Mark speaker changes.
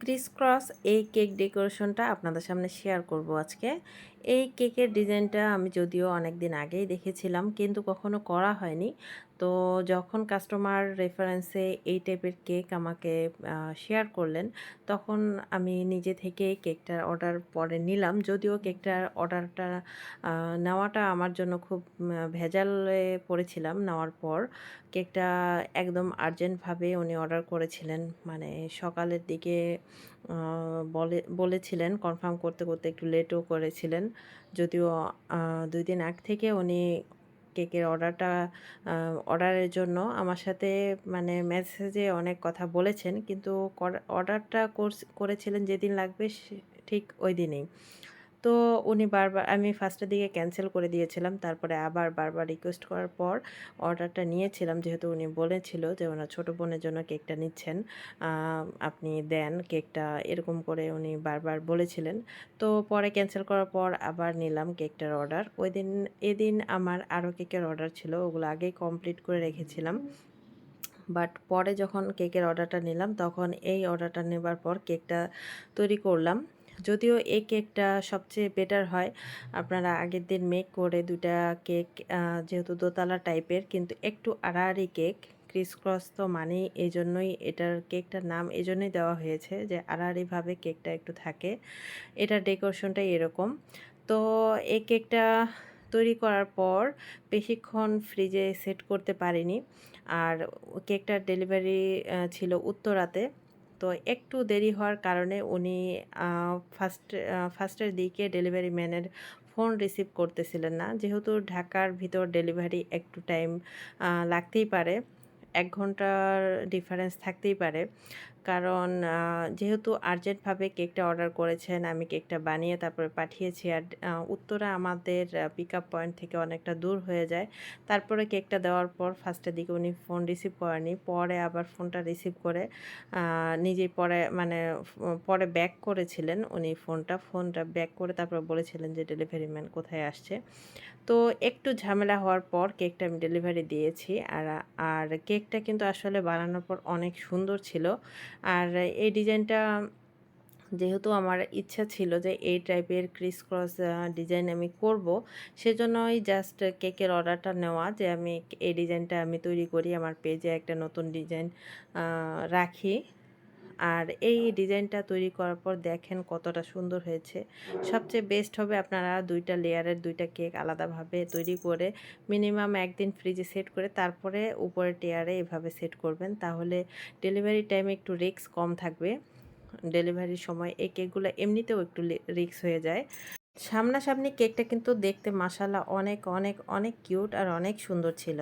Speaker 1: Chris cross এই cake ডেকোরেশনটা আপনাদের সামনে শেয়ার করব আজকে। এই কেকের ডিজাইনটা আমি যদিও অনেক দিন আগেই দেখেছিলাম কিন্তু কখনো করা হয়নি। তো যখন কাস্টমার রেফারেন্সে এই টাইপের কেক আমাকে শেয়ার করলেন, তখন আমি নিজে থেকে কেকটার অর্ডার পরে নিলাম। যদিও কেকটার অর্ডারটা নেওয়াটা আমার জন্য খুব ভেজালে পড়েছিলাম নেওয়ার পর। কেকটা একদম আর্জেন্টভাবে উনি অর্ডার করেছিলেন। মানে সকালের দিকে বলেছিলেন, কনফার্ম করতে, করতে একটু লেটও করেছিলেন। যদিও ২ দিন আগ থেকে উনি কেকের অর্ডারের জন্য আমার সাথে মানে মেসেজে অনেক কথা বলেছেন। কিন্তু অর্ডারটা করেছিলেন যেদিন লাগবে ঠিক ওই দিনেই। তো উনি বারবার আমি ফার্স্টের দিকে ক্যানসেল করে দিয়েছিলাম। তারপরে আবার বারবার রিকোয়েস্ট করার পর অর্ডারটা নিয়েছিলাম। যেহেতু উনি বলেছিল যে উনার ছোট বোনের জন্য কেকটা নিচ্ছেন। আ আপনি দেন কেকটা, এরকম করে উনি বারবার বলেছিলেন। তো পরে ক্যানসেল করার পর আবার নিলাম কেকটার অর্ডার। এদিন আমার আরও কেকের অর্ডার ছিল। ওগুলো আগেই কমপ্লিট করে রেখেছিলাম। বাট পরে যখন কেকের অর্ডারটা নিলাম, তখন এই অর্ডারটা নেবার পর কেকটা তৈরি করলাম। যদিও এই কেকটা সবচেয়ে বেটার হয় আপনারা আগের দিন মেক করে ২ টা কেক, যেহেতু দোতলা টাইপের কিন্তু একটু আড়াআড়ি কেক। ক্রিস ক্রস তো মানেই এজন্যই এটার কেকটার নাম এজন্যই দেওয়া হয়েছে যে আড়াআড়িভাবে কেকটা একটু থাকে। এটার ডেকোরেশনটাই এরকম। তো এই কেকটা তৈরি করার পর বেশিক্ষণ ফ্রিজে সেট করতে পারিনি। আর কেকটার ডেলিভারি ছিল উত্তরাতে। তো একটু দেরি হওয়ার কারণে উনি ফার্স্টের দিকে ডেলিভারি ম্যানের ফোন রিসিভ করতেছিলেন না। যেহেতু ঢাকার ভিতর ডেলিভারি একটু টাইম লাগতেই পারে। ১ ঘন্টার ডিফারেন্স থাকতেই পারে। কারণ যেহেতু আর্জেন্টভাবে কেকটা অর্ডার করেছেন, আমি কেকটা বানিয়ে তারপরে পাঠিয়েছি। আর উত্তরা আমাদের পিকআপ পয়েন্ট থেকে অনেকটা দূর হয়ে যায়। তারপরে কেকটা দেওয়ার পর ফার্স্টের দিকে উনি ফোন রিসিভ করেনি। পরে আবার ফোনটা রিসিভ করে নিজেই পরে মানে পরে ব্যাক করেছিলেন উনি ফোনটা ব্যাক করে তারপর বলেছিলেন যে ডেলিভারি ম্যান কোথায় আসছে। তো একটু ঝামেলা হওয়ার পর কেকটা আমি ডেলিভারি দিয়েছি। আর কেকটা কিন্তু আসলে বানানোর পর অনেক সুন্দর ছিল। আর এই ডিজাইনটা যেহেতু আমার ইচ্ছা ছিল যে এই টাইপের ক্রিস ক্রস ডিজাইন আমি করব, সেজন্যই জাস্ট কেকের অর্ডারটা নেওয়া যে আমি এই ডিজাইনটা আমি তৈরি করি, আমার পেজে একটা নতুন ডিজাইন রাখি। আর এই ডিজাইনটা তৈরি করার পর দেখেন কতটা সুন্দর হয়েছে। সবচেয়ে বেস্ট হবে আপনারা ২ টা লেয়ারের ২ টা কেক আলাদাভাবে তৈরি করে মিনিমাম ১ দিন ফ্রিজে সেট করে তারপরে উপরের টিয়ারে এভাবে সেট করবেন। তাহলে ডেলিভারি টাইমে একটু রিস্ক কম থাকবে। ডেলিভারির সময় এই কেকগুলো এমনিতেও একটু রিস্ক হয়ে যায়। সামনাসামনি কেকটা কিন্তু দেখতে মাশাআল্লাহ অনেক, অনেক, অনেক কিউট আর অনেক সুন্দর ছিল।